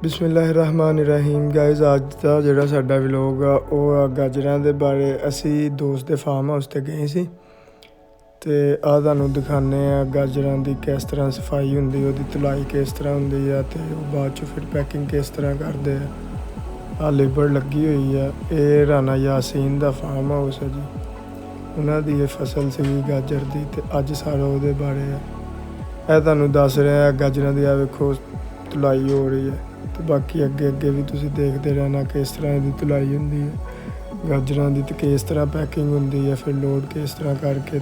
ਬਿਸਮਿਲ੍ਲਾਹਿਰਰਹਿਮਾਨਿਰਰਹੀਮ guys, ਅੱਜ ਦਾ ਜਿਹੜਾ ਸਾਡਾ ਵਲੋਗ ਆ ਉਹ ਆ ਗਾਜਰਾਂ ਦੇ ਬਾਰੇ। ਅਸੀਂ ਦੋਸਤ ਦੇ ਫਾਰਮ ਹਾਊਸ 'ਤੇ ਗਏ ਸੀ ਅਤੇ ਆਹ ਤੁਹਾਨੂੰ ਦਿਖਾਉਂਦੇ ਆ ਗਾਜਰਾਂ ਦੀ ਕਿਸ ਤਰ੍ਹਾਂ ਸਫਾਈ ਹੁੰਦੀ, ਉਹਦੀ ਧੁਲਾਈ ਕਿਸ ਤਰ੍ਹਾਂ ਹੁੰਦੀ ਆ ਅਤੇ ਉਹ ਬਾਅਦ 'ਚੋਂ ਫਿਰ ਪੈਕਿੰਗ ਕਿਸ ਤਰ੍ਹਾਂ ਕਰਦੇ ਆ। ਆਹ ਲੇਬਰ ਲੱਗੀ ਹੋਈ ਆ। ਇਹ ਰਾਣਾ ਯਾਸੀਨ ਦਾ ਫਾਰਮ ਹਾਊਸ ਹੈ ਜੀ। ਉਹਨਾਂ ਦੀ ਇਹ ਫਸਲ ਸੀਗੀ ਗਾਜਰ ਦੀ ਅਤੇ ਅੱਜ ਸਾਰਾ ਉਹਦੇ ਬਾਰੇ ਆ। ਇਹ ਤੁਹਾਨੂੰ ਦੱਸ ਰਿਹਾ ਗਾਜਰਾਂ ਦੀ। ਆ ਵੇਖੋ ਧੁਲਾਈ ਹੋ ਰਹੀ ਹੈ ਅਤੇ ਬਾਕੀ ਅੱਗੇ ਵੀ ਤੁਸੀਂ ਦੇਖਦੇ ਰਹਿਣਾ ਕਿਸ ਤਰ੍ਹਾਂ ਇਹਦੀ ਧੁਲਾਈ ਹੁੰਦੀ ਹੈ ਗਾਜਰਾਂ ਦੀ, ਅਤੇ ਕਿਸ ਤਰ੍ਹਾਂ ਪੈਕਿੰਗ ਹੁੰਦੀ ਹੈ, ਫਿਰ ਲੋਡ ਕਿਸ ਤਰ੍ਹਾਂ ਕਰਕੇ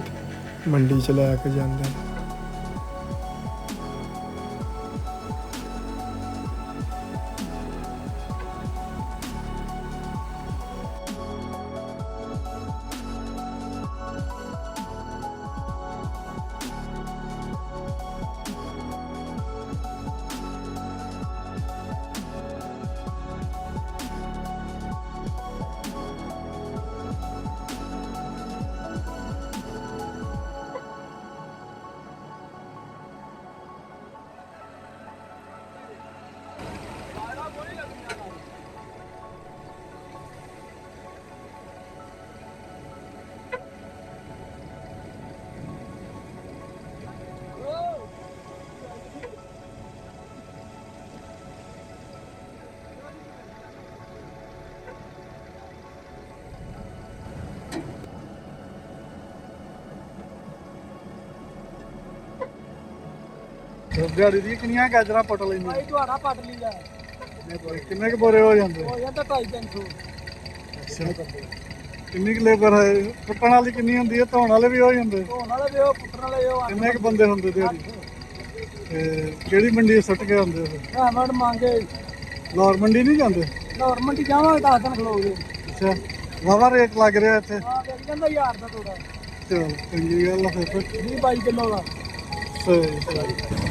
ਮੰਡੀ 'ਚ ਲੈ ਕੇ ਜਾਂਦੇ ਨੇ। ਦਿਹਾੜੀ ਦੀ ਕਿੰਨੀਆਂ ਗਾਜਰਾਂ ਪਟ ਲੈਂਦੇ? ਭਾਈ ਤੁਹਾਡਾ ਪਟ ਲਈਦਾ। ਕਿੰਨੇ ਕੁ ਬੋਰੇ ਹੋ ਜਾਂਦੇ? ਹੋ ਜਾਂਦਾ 250-300। ਅੱਛਾ, ਕਿੰਨੀ ਕੁ ਲੇਬਰ ਹੈ? ਪੁੱਟਣ ਵਾਲੀ ਕਿੰਨੀ ਹੁੰਦੀ ਹੈ? ਧੋਣ ਵਾਲੇ ਵੀ ਹੋ ਜਾਂਦੇ? ਧੋਣ ਵਾਲੇ ਵੀ ਉਹ, ਪੁੱਟਣ ਵਾਲੇ ਵੀ ਉਹ। ਕਿੰਨੇ ਕੁ ਬੰਦੇ ਹੁੰਦੇ ਦਿਹਾੜੀ? ਤੇ ਕਿਹੜੀ ਮੰਡੀ ਸੁੱਟ ਕੇ ਆਉਂਦੇ ਹੋ? ਹੈਮਡ ਮੰਗੇ ਲਾਹੌਰ ਮੰਡੀ ਨਹੀਂ ਜਾਂਦੇ? ਲਾਹੌਰ ਮੰਡੀ ਜਾਵਾਂਗੇ 10 ਦਿਨ ਖਲੋਗੇ। ਅੱਛਾ, ਵਾਹਵਾ ਰੇਟ ਲੱਗ ਰਿਹਾ ਇੱਥੇ? ਹਾਂ, ਮਿਲ ਜਾਂਦਾ 1000 ਦਾ ਤੋੜਾ। ਚਲੋ ਚੰਗੀ ਗੱਲ ਆ ਫਿਰ। 20-22 ਕਿਲੋ ਦਾ। ਸਹੀ।